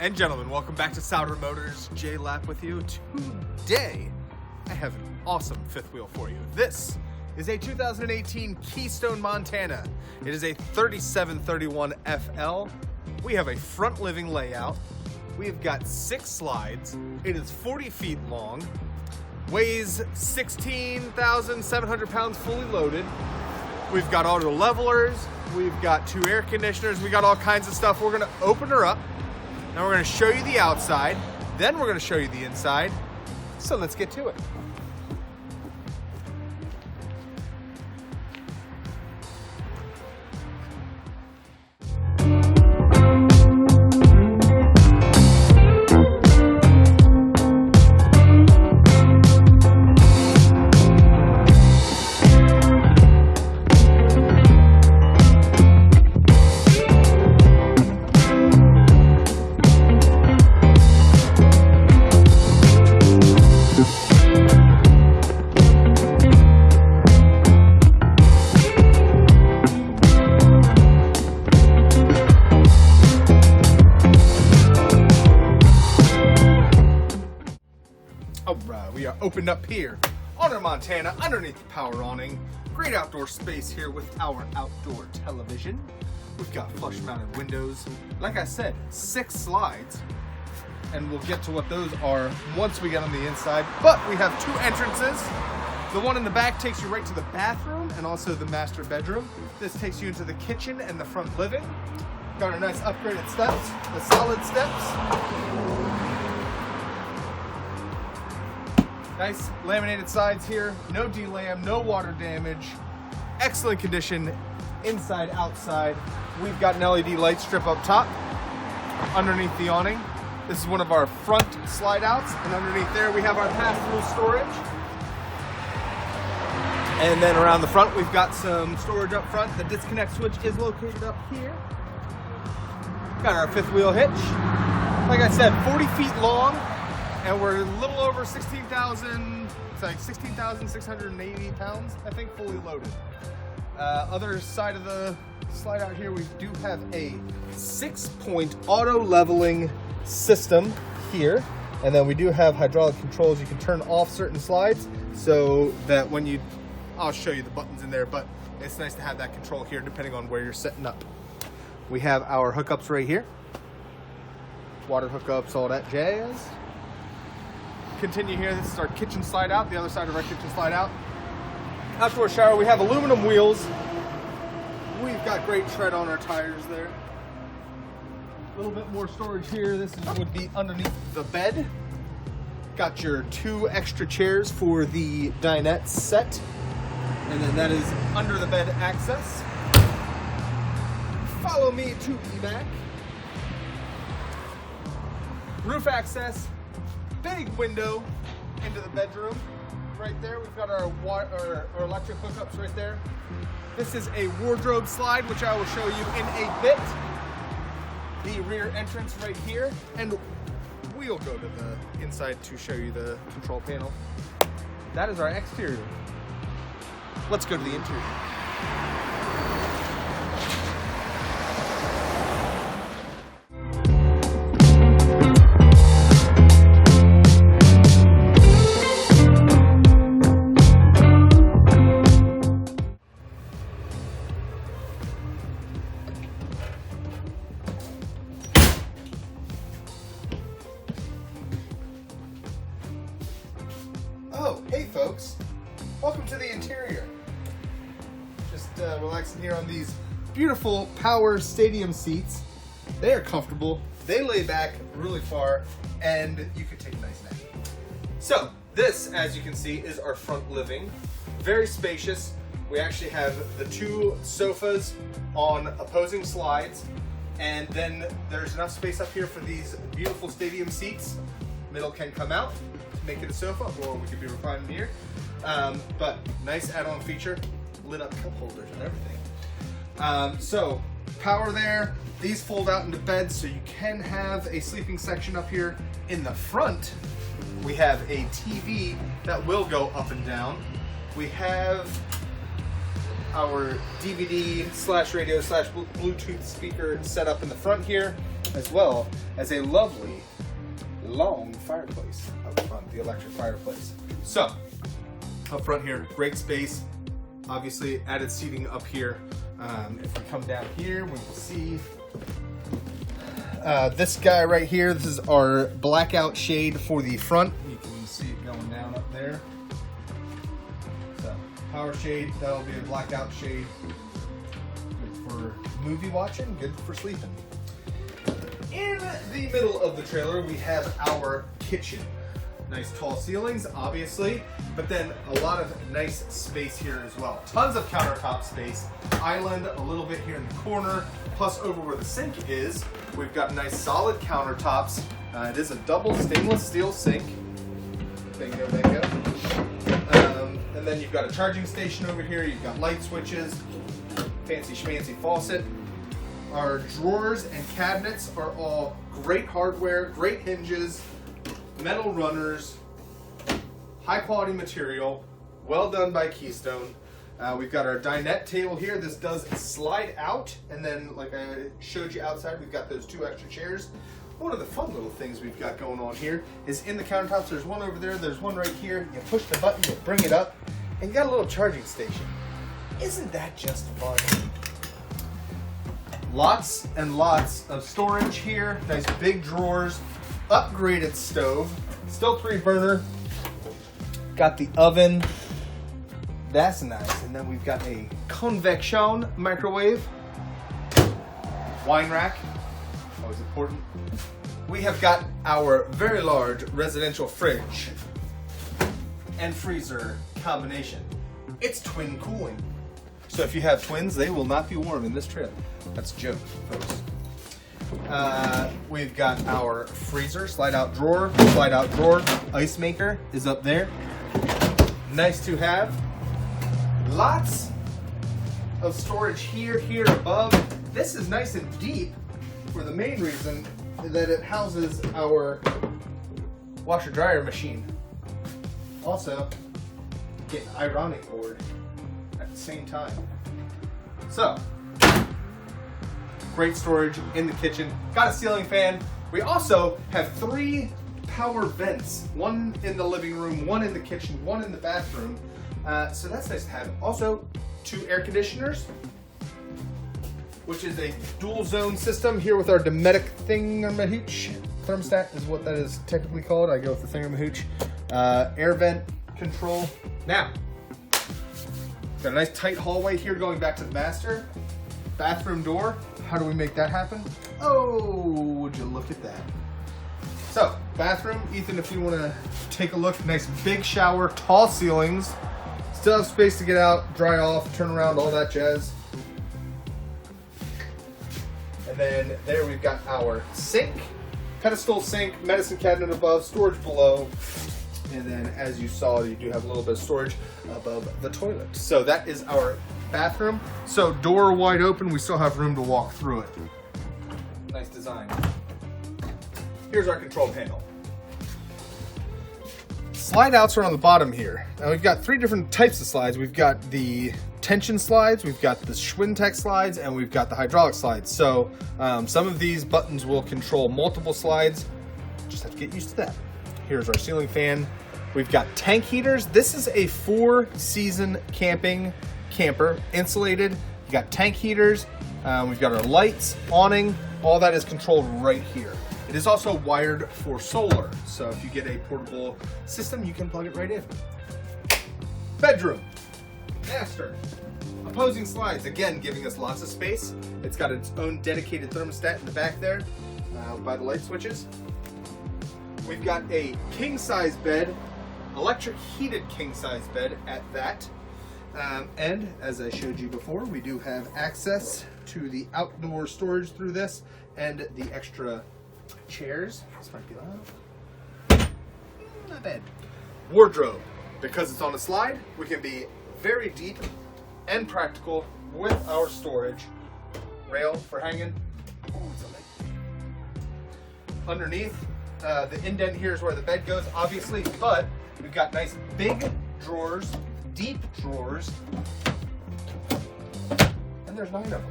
and gentlemen, welcome back to Souter Motors. Jay Lapp with you. Today, I have an awesome fifth wheel for you. This is a 2018 Keystone Montana. It is a 3731 FL. We have a front living layout. We've got 6 slides. It is 40 feet long, weighs 16,700 pounds fully loaded. We've got auto levelers. We've got 2 air conditioners. We got all kinds of stuff. We're gonna open her up. Now we're gonna show you the outside. Then we're gonna show you the inside. So let's get to it. Alright, we are opened up here on our Montana underneath the power awning. Great outdoor space here with our outdoor television. We've got flush mounted windows. Like I said, 6 slides. And we'll get to what those are once we get on the inside. But we have 2 entrances. The one in the back takes you right to the bathroom and also the master bedroom. This takes you into the kitchen and the front living. Got our nice upgraded steps, the solid steps. Nice laminated sides here, no delam, no water damage, excellent condition inside, outside. We've got an LED light strip up top, underneath the awning. This is one of our front slide outs, and underneath there we have our pass-through storage. And then around the front we've got some storage up front. The disconnect switch is located up here. Got our fifth wheel hitch. Like I said, 40 feet long. And we're a little over 16,000, it's like 16,680 pounds, I think, fully loaded. Other side of the slide out here, we do have a 6-point auto leveling system here. And then we do have hydraulic controls. You can turn off certain slides so that when you, I'll show you the buttons in there, but it's nice to have that control here depending on where you're setting up. We have our hookups right here. Water hookups, all that jazz. Continue here, this is our kitchen slide out, the other side of our kitchen slide out. Outdoor shower, we have aluminum wheels. We've got great tread on our tires there. A little bit more storage here. This would be underneath the bed. Got your 2 extra chairs for the dinette set. And then that is under the bed access. Follow me to the back. Roof access. Big window into the bedroom right there. We've got our electric hookups right there. This is a wardrobe slide, which I will show you in a bit. The rear entrance right here, and we'll go to the inside to show you the control panel. That is our exterior. Let's go to the interior. Oh, hey folks, welcome to the interior. Just relaxing here on these beautiful power stadium seats. They are comfortable, they lay back really far, and you can take a nice nap. So this, as you can see, is our front living. Very spacious. We actually have the 2 sofas on opposing slides, and then there's enough space up here for these beautiful stadium seats. Middle can come out, make it a sofa, or we could be reclining here. But nice add-on feature, lit up cup holders and everything. So power there. These fold out into beds, so you can have a sleeping section up here. In the front, we have a TV that will go up and down. We have our DVD/radio/Bluetooth speaker set up in the front here. as well as a lovely long fireplace up front, the electric fireplace. So, up front here, great space. Obviously, added seating up here. If we come down here, we will see this guy right here. This is our blackout shade for the front. You can see it going down up there. So, power shade, that'll be a blackout shade. Good for movie watching, good for sleeping. In the middle of the trailer, we have our kitchen. Nice tall ceilings, obviously, but then a lot of nice space here as well. Tons of countertop space, island a little bit here in the corner, plus over where the sink is, we've got nice solid countertops. It is a double stainless steel sink. Bingo, bingo. And then you've got a charging station over here, you've got light switches, fancy schmancy faucet. Our drawers and cabinets are all great hardware, great hinges, metal runners, high quality material, well done by Keystone. We've got our dinette table here. This does slide out, and then like I showed you outside, we've got those 2 extra chairs. One of the fun little things we've got going on here is in the countertops, there's one over there, there's one right here. You push the button, you bring it up, and you got a little charging station. Isn't that just fun? Lots and lots of storage here, nice big drawers, upgraded stove, still 3-burner, got the oven, that's nice, and then we've got a convection microwave, wine rack, always important. We have got our very large residential fridge and freezer combination. It's twin cooling, so if you have twins, they will not be warm in this trailer. That's a joke, folks. We've got our freezer, slide out drawer, ice maker is up there. Nice to have. Lots of storage here above. This is nice and deep for the main reason that it houses our washer dryer machine. Also, get an ironic board at the same time. So, great storage in the kitchen. Got a ceiling fan. We also have 3 power vents. One in the living room, one in the kitchen, one in the bathroom. So that's nice to have. Also, 2 air conditioners, which is a dual zone system here with our Dometic thingamahooch. Thermostat is what that is technically called. I go with the thingamahooch. Air vent control. Now, got a nice tight hallway here going back to the master. Bathroom door. How do we make that happen? Oh, would you look at that. So, bathroom. Ethan, if you want to take a look. Nice big shower, tall ceilings. Still have space to get out, dry off, turn around, all that jazz. And then there we've got our sink. Pedestal sink, medicine cabinet above, storage below. And then as you saw, you do have a little bit of storage above the toilet. So that is our bathroom. So door wide open, we still have room to walk through it. Nice design. Here's our control panel. Slide outs are on the bottom here. Now we've got 3 different types of slides. We've got the tension slides, we've got the Schwintek slides, and we've got the hydraulic slides. So some of these buttons will control multiple slides. Just have to get used to that. Here's our ceiling fan. We've got tank heaters. This is a 4-season camping camper, insulated. You got tank heaters. We've got our lights, awning. All that is controlled right here. It is also wired for solar. So if you get a portable system, you can plug it right in. Bedroom, master, opposing slides. Again, giving us lots of space. It's got its own dedicated thermostat in the back there by the light switches. We've got a king-size bed, electric heated king-size bed at that. And as I showed you before, we do have access to the outdoor storage through this and the extra chairs. This might be loud. Not bad. Wardrobe. Because it's on a slide, we can be very deep and practical with our storage. Rail for hanging. Oh, it's a light. Underneath, the indent here is where the bed goes, obviously, but we've got nice big drawers, deep drawers, and there's 9 of them,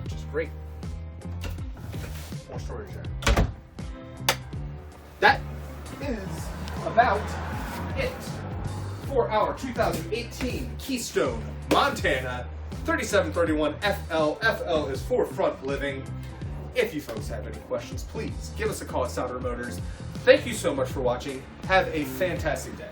which is great. more storage there. That is about it for our 2018 Keystone Montana 3731 FL. FL is for front living. If you folks have any questions, please give us a call at Sounder Motors. Thank you so much for watching. Have a fantastic day.